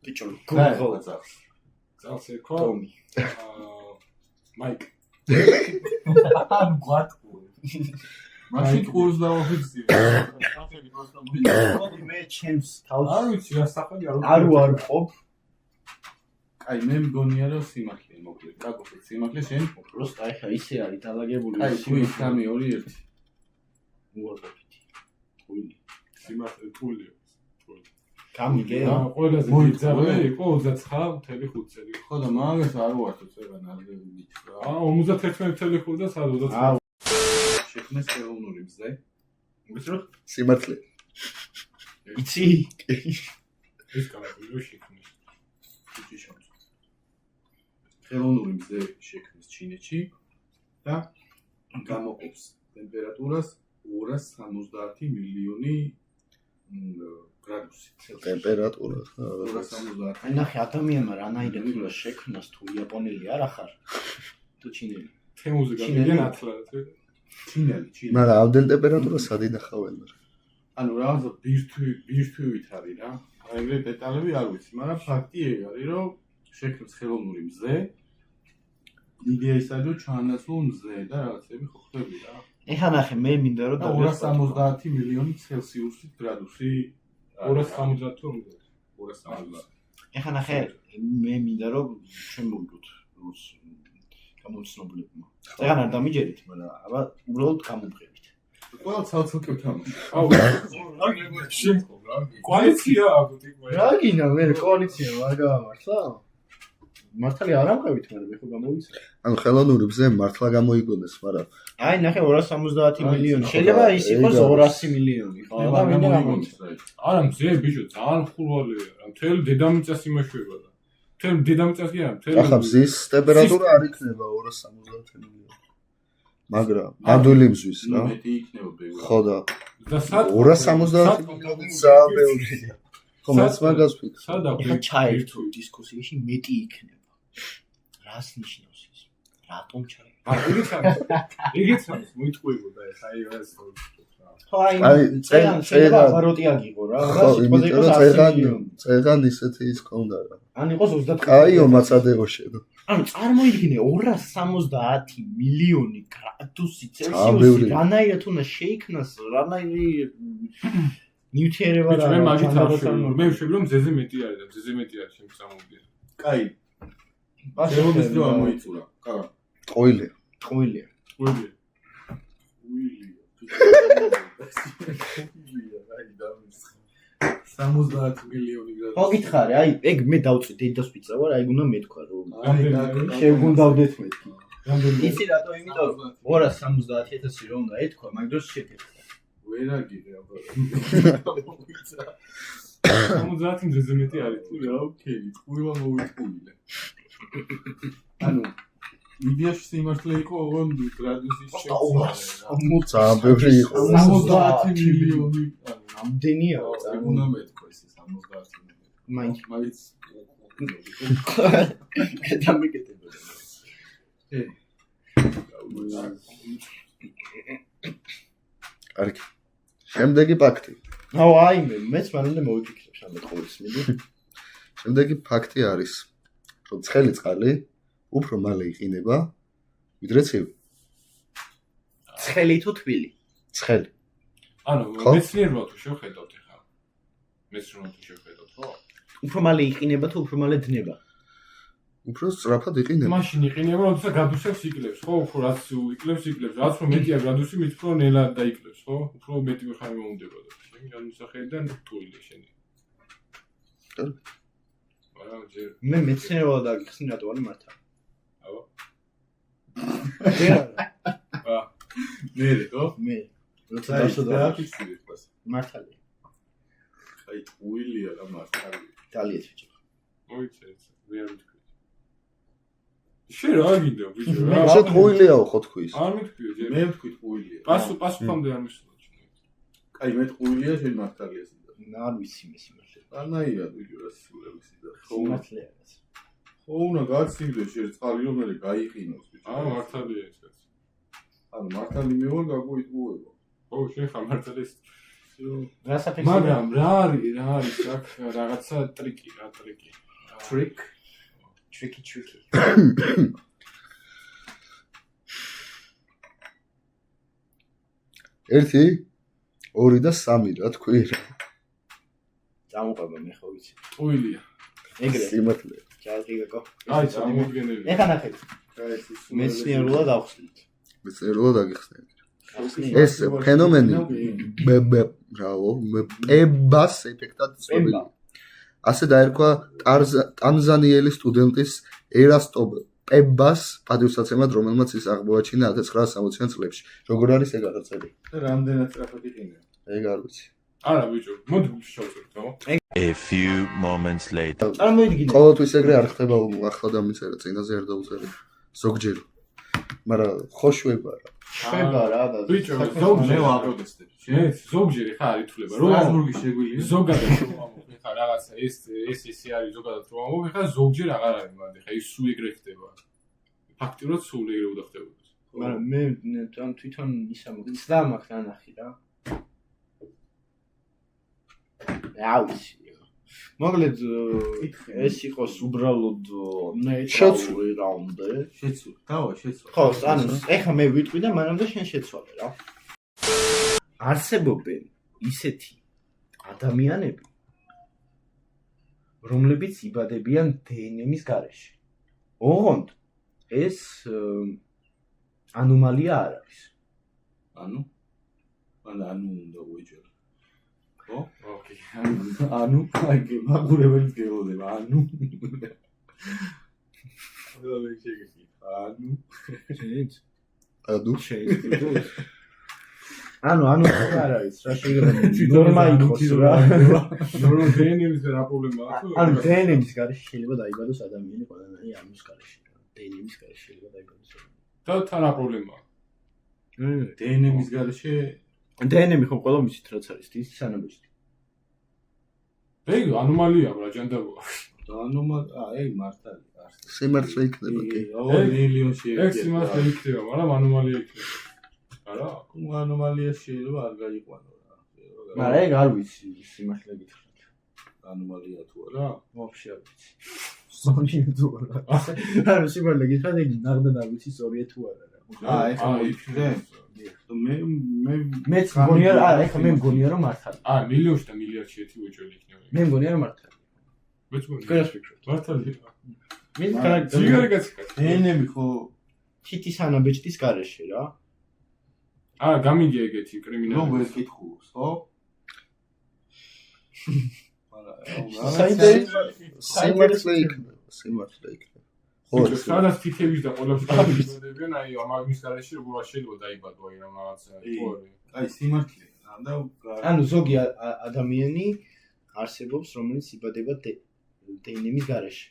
[SPEAKER 2] ბიჭო,
[SPEAKER 4] გოგო
[SPEAKER 2] გოგო
[SPEAKER 4] ძაღლს.
[SPEAKER 3] ძაღლს ერქვა
[SPEAKER 2] ტომი.
[SPEAKER 3] მაიკ.
[SPEAKER 4] ან გვატყუე. მაშინ ყურს დავაფიქსირე.
[SPEAKER 2] მე ჩემს თავს
[SPEAKER 3] არ ვიცი რა სახელი
[SPEAKER 2] არ ვარყოფ.
[SPEAKER 4] აი, მე მგონია რომ სიმართლე მოკლედ. კაკო, სიმართლე შენ?
[SPEAKER 2] просто აი ხა ისე არის დაალაგებული.
[SPEAKER 4] აი, თუ 3-2-1.
[SPEAKER 2] უარყოფითი. ტყუილი.
[SPEAKER 3] სიმართლე თულია.
[SPEAKER 2] გამიგე.
[SPEAKER 3] ყველაზე დიდი ძაღლი იყო 29.5 წელი.
[SPEAKER 4] ხო და მაგას არ ვარ თუ წეგან არ გიგით რა.
[SPEAKER 3] 51.5 და სად 29.
[SPEAKER 4] შექმნეს ხელოვნური მზე.
[SPEAKER 2] ვიცი რომ
[SPEAKER 1] სიმართლე.
[SPEAKER 2] იცი?
[SPEAKER 3] ეს კამერა შექმნეს.
[SPEAKER 4] ხელოვნური მზე შექმნეს ჩინეთში და გამოყოფს ტემპერატურას 270 მილიონი გრადუსი.
[SPEAKER 1] ტემპერატურა ხა.
[SPEAKER 4] 270.
[SPEAKER 2] აი ნახე ადამიანმა რანაირად უნდა შექმნას თუ იაპონელი არ ახარ თუ ჩინელი.
[SPEAKER 3] თემუზე გამიგენ ათლად.
[SPEAKER 4] ჩინელი.
[SPEAKER 1] მაგრამ ამდენ ტემპერატურას სად ინახავენ?
[SPEAKER 4] ანუ რაღაცა ბირთვივით არის რა. აი ეგრე დეტალები არ ვიცი, მაგრამ ფაქტი ეგ არის, რომ შექმნეს ხელოვნური მზე იდეა ისაა რომ ჩაანაცვლო მზე და რაღაცები ხო ხდება რა.
[SPEAKER 2] ეხლა ნახე მე მინდა რომ
[SPEAKER 4] 270 მილიონი ცელსიუსი გრადუსი
[SPEAKER 3] 270 თუ 270.
[SPEAKER 2] ეხლა ნახე მე მინდა რომ ჩვენ მოვიდოთ რუს გამოცნობლებმა. წეგან არ დამიჯერით, მაგრამ აბა უბრალოდ გამომღებით.
[SPEAKER 4] ყველა ცალ-ცალკე თამაში.
[SPEAKER 3] აუ კოალიცია აქვთ იქ მე.
[SPEAKER 2] რა გინდა მე კოალიცია არ გამართლა? მართალი არ ამყევით, მაგრამ მე ხო გამოვიცე.
[SPEAKER 1] ანუ ხელოვნური მზე მართლა გამოიგონეს, მაგრამ
[SPEAKER 2] აი ნახე 270 მილიონი. შეიძლება ის იყოს 200 მილიონი, ხო? და მინდა გამოვიცე.
[SPEAKER 3] არა მზე ბიჭო ძალიან ხურვალია რა. მთელი დედამიწას იმაშვება და მთელი დედამიწას კი არა, მთელი
[SPEAKER 1] ახლა მზის ტემპერატურა არ იქნება 270 მილიონი. მაგრამ ნამდვილი მზვის რა.
[SPEAKER 4] მეტი იქნება ბევრი.
[SPEAKER 1] ხო და
[SPEAKER 3] და სად
[SPEAKER 1] 270 მილიონი ძალიან ბევრია. ხო მეც მაგას ვფიქრობ.
[SPEAKER 3] სადა
[SPEAKER 2] ეხლა ჩაერთო დისკუსიაში მეტი იქნება. რას ნიშნავს ეს? რატომ ჩაერთო?
[SPEAKER 3] იგიც არის მოიწყვებოდა ეს აი ეს
[SPEAKER 2] ხო აი
[SPEAKER 1] აი,
[SPEAKER 2] წეგან შეიძლება
[SPEAKER 1] წეგან.
[SPEAKER 2] აბაროტი აგიღო რა.
[SPEAKER 1] ხო,
[SPEAKER 2] სიტყვაზე
[SPEAKER 1] იმიტომ
[SPEAKER 2] იყოს
[SPEAKER 1] რომ
[SPEAKER 2] 100 მილიონი.
[SPEAKER 1] წეგან ისეთი ის ქონდა რა.
[SPEAKER 2] ან იყოს 25.
[SPEAKER 1] კაიო მაცადეო შედო.
[SPEAKER 2] ანუ წარმოიდგინე 270 მილიონი გრადუსი
[SPEAKER 1] ბევრი.
[SPEAKER 2] ცელსიუსი რანაირად უნდა შეიქმნას, რანაირი ნიუტრიენტება
[SPEAKER 3] ბიჭო მე მაგით არ ვშევი. მე ვშევი რომ მზეზე მეტი არის და მზეზე მეტი არის ჩემს სამომდიარ.
[SPEAKER 4] კაი. ბაშეობის დრო ამოიწურა. კაი.
[SPEAKER 1] ყოილია.
[SPEAKER 2] ტყუილია.
[SPEAKER 3] უილი.
[SPEAKER 4] უილია. 70 მილიონი გრადუსი.
[SPEAKER 2] ხო გითხარი, აი ეგ მე დავწვი დედას ვიწა ვარ, აი უნდა მეთქვა რომ
[SPEAKER 3] რამდენი?
[SPEAKER 2] შევგუნდავდეთ მეთქი.
[SPEAKER 3] რამდენი?
[SPEAKER 2] იცი რატო იმიტომ 270,000 რომ უნდა ეთქვა, მაგ დროს შეკეთდა.
[SPEAKER 4] ვერა გიგე აბა.
[SPEAKER 3] 70 მზეზე მეტი არის.
[SPEAKER 4] რა ოკეი, ყველა მოვიტყუილე. ანუ იდეაში სიმართლე იყო ოღონ გრადუსის
[SPEAKER 1] ძალიან ბევრი იყო.
[SPEAKER 4] 70 მილიონი.
[SPEAKER 2] ამდენია
[SPEAKER 4] არ უნდა მეთქვა ეს 70 მილიონი. მაინც
[SPEAKER 2] დამიკეთებოდა.
[SPEAKER 1] კარგი. შემდეგი ფაქტი.
[SPEAKER 2] აუ აი მეც მანამდე მოვიფიქრებ სამეთ ყოველს მიდი.
[SPEAKER 1] შემდეგი ფაქტი არის, რომ ცხელი წყალი უფრო მალე იყინება, ვიდრე ცივი.
[SPEAKER 2] ცხელი თუ თბილი?
[SPEAKER 1] ცხელი.
[SPEAKER 3] ანუ
[SPEAKER 1] ხო?
[SPEAKER 3] მეცნიერულად თუ შევხედავთ ახლა. მეცნიერულად თუ შევხედავთ, ხო?
[SPEAKER 2] უფრო მალე იყინება თუ უფრო მალე დნება?
[SPEAKER 1] უფრო სწრაფად იყინება.
[SPEAKER 3] მაშინ იყინება, როდესაც გრადუსებს იკლებს, ხო? უფრო რაც იკლებს, რაც უფრო მეტია გრადუსი, მით უფრო ნელად დაიკლებს, ხო? უფრო მეტი ხანი მომდებოდა. შენი განსახედიდან თუილი შენი. არა, ჯერ
[SPEAKER 2] მე მეცნიერულად აგიხსნი რატო არის მართალი.
[SPEAKER 3] აბა.
[SPEAKER 2] რა?
[SPEAKER 4] მე ხო?
[SPEAKER 2] მე როცა
[SPEAKER 4] აი,
[SPEAKER 2] დასვდა
[SPEAKER 4] დააფიქსირეთ მას.
[SPEAKER 2] მართალი.
[SPEAKER 4] აი, უილია რა მართალი.
[SPEAKER 2] ძალიან ცუდი.
[SPEAKER 3] მოიცეთ, მე არ ვთქვი. შენ რა გინდა, ბიჭო, რა?
[SPEAKER 1] ასე ყოილიაო ხო თქვის.
[SPEAKER 3] არ მithქვია ჯერ.
[SPEAKER 4] მე ვთქვით უილია.
[SPEAKER 3] პასუხამდე არ მისულა.
[SPEAKER 4] კაი, მე უილია შენ მართალია სიდა.
[SPEAKER 2] არ ვიცი მე სიმართლე.
[SPEAKER 4] ანაირად ვიჯო რა სულები სიდა.
[SPEAKER 2] სიმართლე არის.
[SPEAKER 4] ხო, უნდა გაცივდეს შენ წყალი რომ მე გაიყინოს ბიჭო.
[SPEAKER 3] აა მართალია ეს კაცი.
[SPEAKER 4] ანუ მართალი მე ვარ გაგოიტყუება.
[SPEAKER 3] ო, შენ ხარ მართალი ეს.
[SPEAKER 2] რასაფიქსირე?
[SPEAKER 3] მაგრამ რა არის აქ რაღაცა ტრიკი.
[SPEAKER 2] ტრიკ. ტრიკი.
[SPEAKER 1] ერთი, ორი და სამი რა თქვი რა.
[SPEAKER 2] წამოყვება მე ხო ვიცი.
[SPEAKER 3] უილია.
[SPEAKER 2] ეგრე.
[SPEAKER 1] სიმართლე.
[SPEAKER 2] ჯალღიგაკო.
[SPEAKER 3] აი, წარმოგენელი.
[SPEAKER 2] ეხლა ნახეთ.
[SPEAKER 4] კაი, ეს
[SPEAKER 2] მეცნიერულად ავხსნით.
[SPEAKER 1] მეცნიერულად აგიხსნით. ეს ფენომენი ბრავო, პებას ეფექტად ცნობილია. ასე დაერქვა ტანზანიელი სტუდენტის ერასტო პებას პატივსაცემად, რომელმაც ის აღმოაჩინა 1960-იან წლებში. როგორ არის ეგ აღწერილი?
[SPEAKER 4] რამდენად სწრაფად იყინება?
[SPEAKER 1] ეგ არ ვიცი.
[SPEAKER 3] არა, ბიჭო, მოდი შევწევთ, ხო?
[SPEAKER 5] A few moments later.
[SPEAKER 2] წარმოიდგინე.
[SPEAKER 1] ყოველთვის ეგრე არ ხდება, ახლა დამიწერა, წინაზე არ დაუწერე. ზოგჯერ. მაგრამ ხოშვება რა.
[SPEAKER 2] შვება რა და
[SPEAKER 3] ბიჭო,
[SPEAKER 4] მე
[SPEAKER 3] ზოგჯერ
[SPEAKER 4] ვაპროტესტებ.
[SPEAKER 3] მე ზოგჯერ ხა არ ითვლება, რომ
[SPEAKER 4] სტრასბურგი შეგვიძლია?
[SPEAKER 3] ზოგადად რომ ამოვხი ხა რაღაცა ეს არის ზოგადად რომ ამოვხი ხა ზოგჯერ აღარ არის, მაგრამ ხა ის სულ ეგრე ხდება. ფაქტიურად სულ ეგრე უნდა ხდებოდეს.
[SPEAKER 2] მაგრამ მე თვითონ ისა მოგცდა მაგ ნანახი რა. რა ვიცი. მოკლედ ეს იყოს უბრალოდ ნეიტრალური რაუნდი.
[SPEAKER 4] შეცვლა. დავა შეცვლა.
[SPEAKER 2] ხო, ანუ ეხლა მე ვიტყვი და მანამდე შენ შეცვალე რა. არსებობენ ისეთი ადამიანები, რომლებიც იბადებიან დნმ-ის გარეშე. ოღონდ ეს ანომალია არ არის.
[SPEAKER 4] ანუ უნდა უეჭერ. ხო?
[SPEAKER 3] ოკეი.
[SPEAKER 4] ანუ აი მაგურებელს გეულდება. ანუ
[SPEAKER 2] ანუ არ არის რა შეიძლება ნორმა იყოს რა.
[SPEAKER 3] ნორმალ დნმ-ის რა პრობლემაა თუ?
[SPEAKER 2] ანუ დნმ-ის გარეშე შეიძლება დაიბადოს ადამიანი ყველანაირი ამის გარეშე. დნმ-ის გარეშე შეიძლება დაიბადოს.
[SPEAKER 3] და თან რა პრობლემაა?
[SPEAKER 4] დნმ-ის გარეშე
[SPEAKER 2] დნმ ხო ყველა მისით რაც არის ის სანაბეჭდი.
[SPEAKER 3] ეგ ანომალიაა რა ჯანდაბოა.
[SPEAKER 4] ეგ მართალია.
[SPEAKER 1] სიმართლე იქნება კი.
[SPEAKER 4] მილიონში
[SPEAKER 3] ეგ სიმართლე იქნება, მაგრამ ანომალია იქნება. არა?
[SPEAKER 4] ანომალია შეიძლება არ გაიყვანო რა.
[SPEAKER 2] მაგრამ ეგ არ ვიცი სიმართლე გითხრათ.
[SPEAKER 4] ანომალია თუ არა?
[SPEAKER 2] ვაფშე არ ვიცი. სონი თუ არა. ანუ სიმართლე გითხრათ ეგ ნახდა და ვიცი სწორია თუ არა რა.
[SPEAKER 4] ეხლა მოიფიქრე.
[SPEAKER 2] მეც მგონია ეხლა მე მგონია რომ მართალია.
[SPEAKER 3] მილიონში და მილიარდში ერთი უეჭველი იქნება.
[SPEAKER 2] მე მგონია რომ მართალია.
[SPEAKER 3] მეც მგონია.
[SPEAKER 2] თქვენს ვფიქრობთ.
[SPEAKER 3] მართალია.
[SPEAKER 2] მე
[SPEAKER 3] ძიგარი გაციკა.
[SPEAKER 4] დნმ ხო
[SPEAKER 2] თითის ანაბეჭდის გარეშე რა.
[SPEAKER 3] გამიგია ეგეთი კრიმინალი.
[SPEAKER 4] რომ ვერ კითხულობს, ხო?
[SPEAKER 1] სიმართლე იქნება.
[SPEAKER 3] სადაც თითების და ყველაფრის გადაიბადებიან, აი ამის გარეშე როგორ შეიძლება დაიბადო აი რაღაც თორე.
[SPEAKER 4] აი სიმართლე.
[SPEAKER 2] ანუ ზოგი ადამიანი არსებობს, რომელიც იბადება დნმ-ის გარეშე.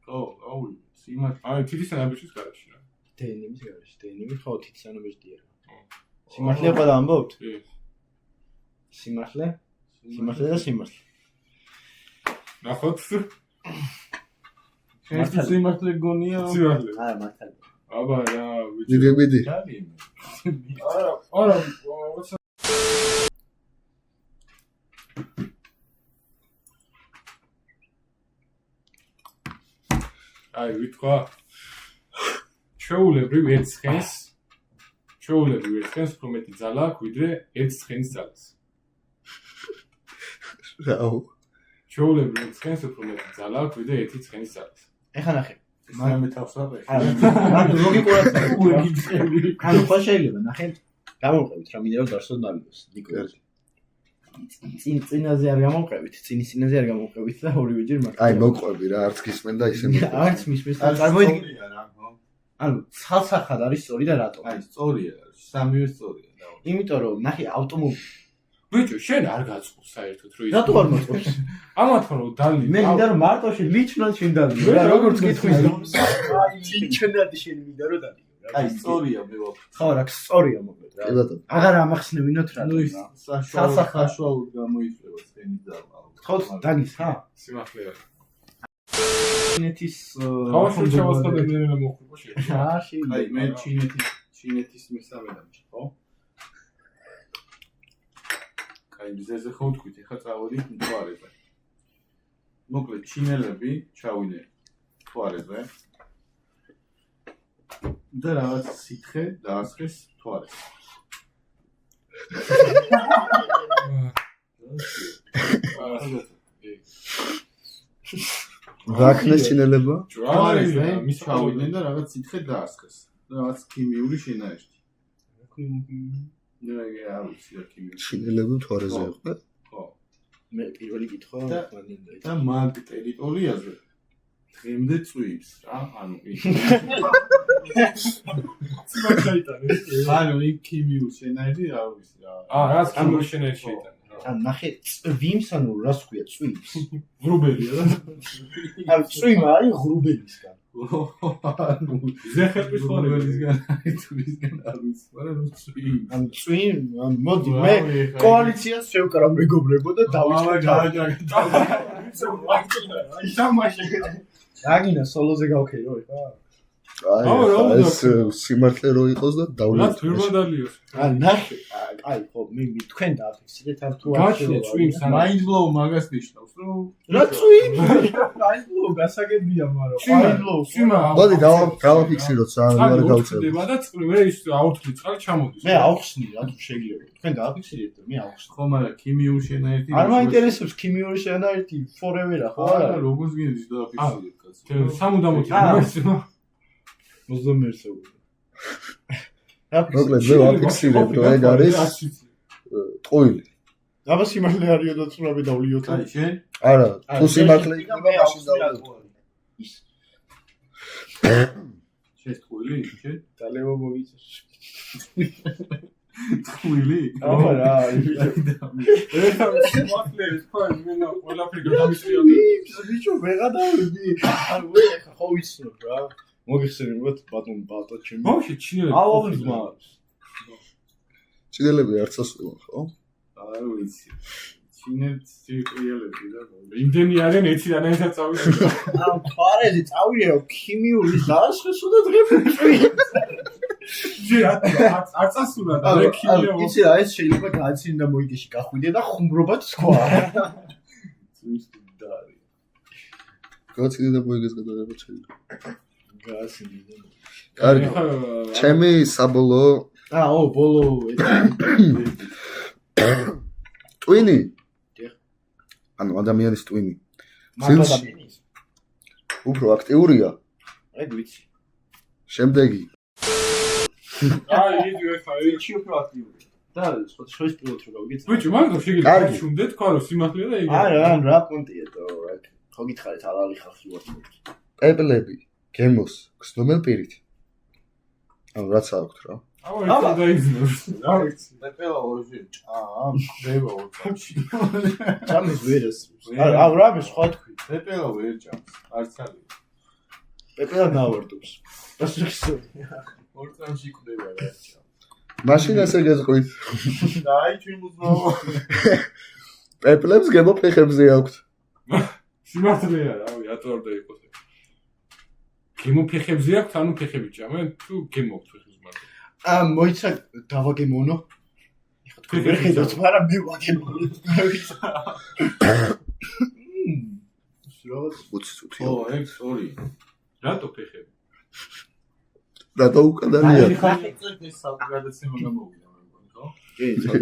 [SPEAKER 4] ხო, აუ, სიმართლე.
[SPEAKER 3] აი თითის ანაბეჭდის გარეშე რა.
[SPEAKER 2] დნმ-ის გარეშე, დნმ ხო თითის ანაბეჭდია რა. სიმართლე ყველა ამბობთ?
[SPEAKER 3] კი.
[SPEAKER 2] სიმართლე? სიმართლე და სიმართლე.
[SPEAKER 3] ნახოთ.
[SPEAKER 4] ეს სიმართლე გონია.
[SPEAKER 3] სიმართლე.
[SPEAKER 2] არა, მართალია.
[SPEAKER 3] აბა რა, ვიცი.
[SPEAKER 1] მიდი.
[SPEAKER 3] არა, აი ვითქვა ჩვეულებრივ ერთხელს უფრო მეტი ძალა აქვს ვიდრე ერთ ცხენის ძალას.
[SPEAKER 1] რაო?
[SPEAKER 3] ჩვეულებრივ ერთხელს უფრო მეტი ძალა აქვს ვიდრე ერთი ცხენის ძალას.
[SPEAKER 2] ეხლა ნახე.
[SPEAKER 4] მე თავს არ
[SPEAKER 2] ანუ ლოგიკურად ანუ ხო შეიძლება ნახე გამოვყევით რა მინდა რომ დარსოს ნალოს ნიკოლას წინაზე არ გამოვყევით წინაზე არ გამოვყევით და ორივეჯერ მარტო
[SPEAKER 1] აი მოყვები რა არც გისმენ და ისე
[SPEAKER 2] არც მისმის და წარმოიდგინე ანუ ცალსახად არის სწორი და რატო
[SPEAKER 4] აი სწორია სამივე სწორია და
[SPEAKER 2] იმიტომ რომ ნახე ავტომობილი
[SPEAKER 3] ბიჭო შენ არ გაწყობს საერთოდ რომ ის
[SPEAKER 2] რატო არ მოწყობს
[SPEAKER 3] ამათო რომ დალი
[SPEAKER 2] მე მინდა რომ მარტოში ლიჩნად შენ დალი რა როგორც გითხვის ლიჩნად შენ მინდა რომ დალი
[SPEAKER 4] აი სწორია მე ვაფ
[SPEAKER 2] ხო რა სწორია მოკლედ რა
[SPEAKER 1] კი ბატონო
[SPEAKER 2] აღარ ამახსნევინოთ რა
[SPEAKER 4] ნუ ის საშუალოდ გამოიწვევა წენი ძალა
[SPEAKER 2] ხო დაგის ხა
[SPEAKER 3] სიმართლეა
[SPEAKER 2] ჩინეთის
[SPEAKER 3] ავაშო ჩავასწავლე მე მოხდება შეიძლება
[SPEAKER 4] აი მე ჩინეთის მესამე დამჭი ხო აი მიზეზე ხო თქვით ეხლა წავედით მთვარეზე მოკლედ ჩინელები ჩავიდნენ მთვარეზე და რაღაც სითხე დაასხეს მთვარეს
[SPEAKER 1] ვაქნეს ჩინელებმა
[SPEAKER 4] მთვარეზე ჩავიდნენ და რაღაც სითხე დაასხეს რაღაც ქიმიური შენაერთი არ ვიცი რა ქიმიური
[SPEAKER 1] ჩინელები მთვარეზე იყვნენ
[SPEAKER 4] ხო
[SPEAKER 2] მე პირველი კითხვა
[SPEAKER 4] და მაგ ტერიტორიაზე დღემდე წვიმს რა ანუ ანუ იქ ქიმიური შენაერთი არ ვიცი რა
[SPEAKER 3] რაც ქიმიური შენაერთი შეიტანა
[SPEAKER 2] ან ნახე წვიმს ანუ რას ქვია წვიმს
[SPEAKER 3] ღრუბელია რა
[SPEAKER 2] ანუ წვიმა არის ღრუბელისგან
[SPEAKER 4] ანუ
[SPEAKER 3] ზეხების
[SPEAKER 4] ხორებისგან თურისგან არ ვიცი მაგრამ წვიმს
[SPEAKER 2] ან წვიმ ან მოდი მე კოალიციას შევკრა მეგობრებო და დავიწყე
[SPEAKER 3] აი თამაში
[SPEAKER 2] რაგინა სოლოზე გავქერო ეხა
[SPEAKER 1] აი ეს სიმართლე რო იყოს და
[SPEAKER 3] რაც
[SPEAKER 1] დავლეთ.
[SPEAKER 3] ვერ მადალიოს.
[SPEAKER 2] ნახე, აი ხო, მე თქვენ დააფიქსირეთ ამ თუ
[SPEAKER 3] გაჩნე წვიმს არა.
[SPEAKER 4] mind blow მაგას ნიშნავს, რომ
[SPEAKER 2] რა წვიმი? mind blow გასაგებია, მაგრამ mind blow
[SPEAKER 3] წვიმა.
[SPEAKER 1] მოდი დავაფიქსიროთ სამ
[SPEAKER 3] არ
[SPEAKER 1] ვარ გავწევ.
[SPEAKER 3] გავწდება და მე ის აუთხრი წყალი ჩამოდის.
[SPEAKER 2] მე ავხსნი, რატო შეიძლება? თქვენ დააფიქსირეთ და მე ავხსნი.
[SPEAKER 4] ხო, მაგრამ ქიმიური შენაერთი
[SPEAKER 2] არ მაინტერესებს ქიმიური შენაერთი forever-ა ხო
[SPEAKER 4] არა,
[SPEAKER 2] არა?
[SPEAKER 4] როგორც გინდის დააფიქსირეთ კაცო.
[SPEAKER 3] სამუდამოდ იმასება.
[SPEAKER 2] 21 საუკუნე.
[SPEAKER 1] მოკლედ მე ვაფიქსირებ რომ ეგ არის ტყუილი.
[SPEAKER 2] აბა სიმართლე არისო და ცნობი დავლიოთ.
[SPEAKER 4] აი, შენ?
[SPEAKER 1] არა, თუ სიმართლე იქნება მაშინ დავლეთ.
[SPEAKER 2] ის
[SPEAKER 4] შენ ტყუილი, შენ?
[SPEAKER 2] დალევა მოვიწეს.
[SPEAKER 4] ტყუილი?
[SPEAKER 2] აბა რა,
[SPEAKER 3] ეხლა სიმართლეს ხო იმენა ყველაფერი გადამისრიალდი.
[SPEAKER 2] ბიჭო ვეღადავდი. ან ვე ხა ხო ვიცნობ რა. მოგიხსენებათ ბატონ ბატო ჩემი.
[SPEAKER 3] ბავშვი ჩინელები.
[SPEAKER 2] აუღლის მას.
[SPEAKER 1] ჭიდელები არც ასულან ხო?
[SPEAKER 4] არ ვიცი. ჩინეთ სიტრიალები და
[SPEAKER 3] იმდენი არიან ერთი რანაირად წავიდა.
[SPEAKER 2] ამ ფარეზე წავიდე ქიმიური დასხესო და დღეფრიჭი.
[SPEAKER 3] ჯი არ წასულა და მე ქიმია.
[SPEAKER 2] იცი რა ეს შეიძლება გააცინო და მოიგეში გახვიდე და ხუმრობად თქვა.
[SPEAKER 4] წვის დარი.
[SPEAKER 1] გააცინე და მოიგეს გადაღება შეიძლება.
[SPEAKER 2] გააცინე.
[SPEAKER 1] კარგი. ჩემი საბოლოო
[SPEAKER 2] ბოლო
[SPEAKER 1] ტვინი. ანუ ადამიანის ტვინი.
[SPEAKER 2] მარტადამის.
[SPEAKER 1] უფრო აქტიურია.
[SPEAKER 2] ეგ ვიცი.
[SPEAKER 1] შემდეგი.
[SPEAKER 3] აი იგი ხა
[SPEAKER 2] ჩი უფრო აქტიური. და შოის პილოტს რო გავიგეთ.
[SPEAKER 3] ბიჭო მაგდო შეგიძლია
[SPEAKER 1] კარგი.
[SPEAKER 3] ჩუნდე თქვა რომ სიმართლე და იგი.
[SPEAKER 2] არა რა პონტია და ხო გითხარით ალალი ხალხი ვარ.
[SPEAKER 1] პეპლები. გემოს გსდომელ პირით. ანუ რაც აქვთ რა.
[SPEAKER 3] აბა დაიზნოს. რა ვიცი.
[SPEAKER 4] პეპელა ორჟი. დება ორჩი.
[SPEAKER 2] ჩამის ვერას. არა რა მე სხვა თქვი.
[SPEAKER 4] პეპელა ვერ ჭამს. არც არის.
[SPEAKER 2] პეპელა ნავარდობს. დასრიხსო.
[SPEAKER 4] ორ წამში კვდება რა ჭამს.
[SPEAKER 1] მაშინ ასე გეზღვით.
[SPEAKER 4] დაი ჩვენ უძმაო.
[SPEAKER 1] პეპლებს გემო ფეხებზე აქვთ.
[SPEAKER 3] სიმართლეა რავი რატო არ დაიყოს. გემო ფეხებზე აქვს ანუ ფეხები ჭამენ თუ გემო აქვს ფეხებზე მაგრამ.
[SPEAKER 2] მოიცა დავაგემონო. ეხა თქვენ ვერ ხედავთ, მაგრამ მე ვაგემონო. რაღაც
[SPEAKER 1] 20 წუთია.
[SPEAKER 4] ო, ეგ სორი.
[SPEAKER 3] რატო ფეხები?
[SPEAKER 1] რატო უკანალია?
[SPEAKER 4] ხახი წელს საუბარადაცემა გამოვიდა მე მგონი, ხო?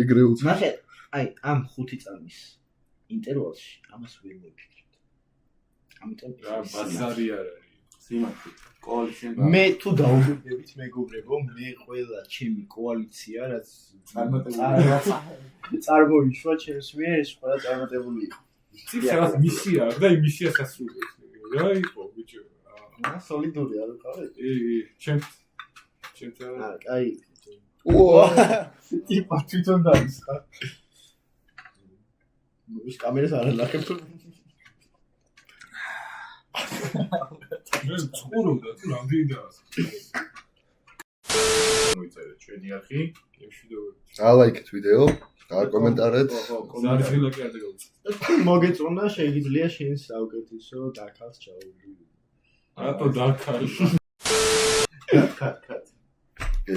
[SPEAKER 1] ეგრე უც.
[SPEAKER 2] ნახე, აი ამ 5 წამის ინტერვალში ამას ვერ მოვიფიქრეთ. ამიტომ
[SPEAKER 3] რა ბაზარი არ არის.
[SPEAKER 4] სიმართლე. კოალიცია.
[SPEAKER 2] მე თუ დაუბრუნდებით მეგობრებო, მე ყველა ჩემი კოალიცია რაც წარმოიშვა ჩემს მიერ, ეს ყველა წარმატებული იყო.
[SPEAKER 3] ციფრ რაღაც მისია აქვს და იმ მისიას ასრულებს. რა იყო ბიჭო?
[SPEAKER 2] სოლიდური არ ვიყავი?
[SPEAKER 3] ჩემ
[SPEAKER 2] აი.
[SPEAKER 1] უა.
[SPEAKER 2] ტიპა თვითონ დაის ხა. ის კამერას არ ალახებ.
[SPEAKER 3] მე ცხოვრობდა თუ რამდენი დაასწრა.
[SPEAKER 4] მოიწერეთ ჩვენი არხი.
[SPEAKER 1] დალაიქეთ ვიდეო, დაკომენტარეთ.
[SPEAKER 3] ზარზილაკი არ დაგავიწყე.
[SPEAKER 2] თუ მოგეწონა შეიძლება შენ საუკეთესო დაკალს ჩაუვლი.
[SPEAKER 3] რატო დაკალი?
[SPEAKER 2] კატ.
[SPEAKER 1] კი.